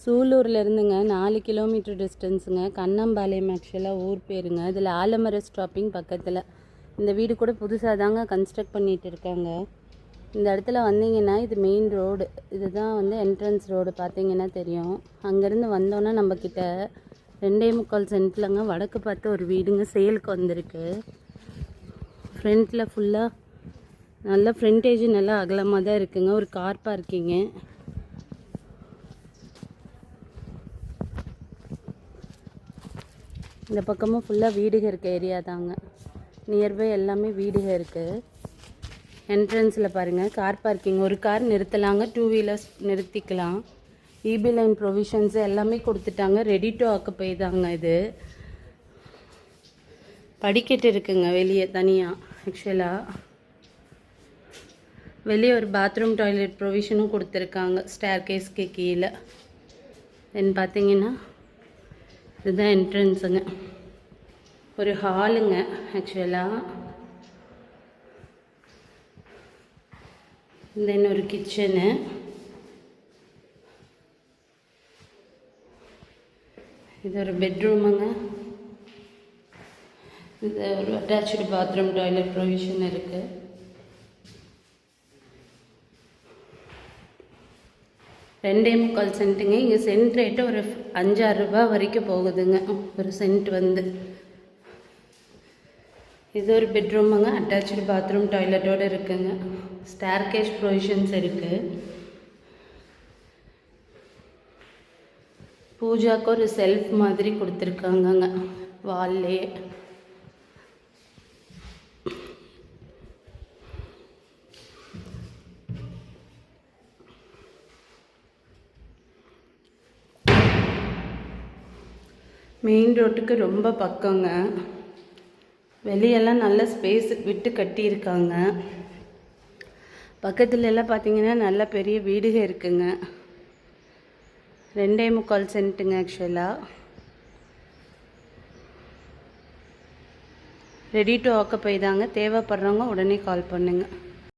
சூலூரில் இருந்துங்க 4 கிலோமீட்டர் டிஸ்டன்ஸுங்க. கண்ணம்பாளையம் ஆக்சுவலாக ஊர் பேருங்க. இதில் ஆலமர ஸ்டாப்பிங் பக்கத்தில். இந்த வீடு கூட புதுசாக தாங்க கன்ஸ்ட்ரக்ட் பண்ணிகிட்டு இருக்காங்க. இந்த இடத்துல வந்தீங்கன்னா இது மெயின் ரோடு. இதுதான் வந்து என்ட்ரன்ஸ் ரோடு பார்த்தீங்கன்னா தெரியும். அங்கேருந்து வந்தோன்னா நம்மக்கிட்ட 2.25 சென்ட்லங்க வடக்கு பார்த்து ஒரு வீடுங்க சேலுக்கு வந்திருக்கு. ஃப்ரண்ட்டில் ஃபுல்லாக நல்ல ஃப்ரண்டேஜ் நல்லா அகலமாக தான் இருக்குங்க. ஒரு கார் பார்க்கிங்கு. இந்த பக்கமும் ஃபுல்லாக வீடுக இருக்க ஏரியா தாங்க. நியர்பை எல்லாமே வீடுக இருக்குது. என்ட்ரன்ஸில் பாருங்கள் கார் பார்க்கிங். ஒரு கார் நிறுத்தலாங்க, 2 வீலர்ஸ் நிறுத்திக்கலாம். இபி லைன் ப்ரொவிஷன்ஸ் எல்லாமே கொடுத்துட்டாங்க. ரெடி டு ஆக்குப்பை தாங்க இது. படிக்கட்டு இருக்குங்க வெளியே தனியாக. ஆக்சுவலாக வெளியே ஒரு பாத்ரூம் டாய்லெட் ப்ரொவிஷனும் கொடுத்துருக்காங்க ஸ்டேர் கேஸ்க்கு கீழே. தென் பார்த்தீங்கன்னா இதுதான் என்ட்ரன்ஸுங்க. ஒரு ஹாலுங்க ஆக்சுவலாக. தென் ஒரு கிச்சனு. இது ஒரு பெட்ரூமுங்க. இது ஒரு அட்டாச்சு பாத்ரூம் டாய்லெட் ப்ரொவிஷன் இருக்குது. ரெண்டே 3/4 சென்ட்டுங்க. இங்கே சென்ட் ரேட்டு ஒரு 5-6 ரூபா வரைக்கும் போகுதுங்க ஒரு சென்ட் வந்து. இது ஒரு பெட்ரூமுங்க. அட்டாச்சு பாத்ரூம் டாய்லெட்டோடு இருக்குங்க. ஸ்டேர் கேஸ் ப்ரொவிஷன்ஸ் இருக்குது. பூஜாவுக்கு ஒரு செல்ஃப் மாதிரி கொடுத்துருக்காங்கங்க வால்லே. மெயின் ரோட்டுக்கு ரொம்ப பக்கங்க. வெளியெல்லாம் நல்ல ஸ்பேஸ் விட்டு கட்டியிருக்காங்க. பக்கத்துல எல்லாம் பார்த்தீங்கன்னா நல்ல பெரிய வீடுக இருக்குங்க. 2.25 சென்ட்டுங்க ஆக்சுவலாக. ரெடி டு ஆக்குப்பை தாங்க. தேவைப்படுறவங்க உடனே கால் பண்ணுங்கள்.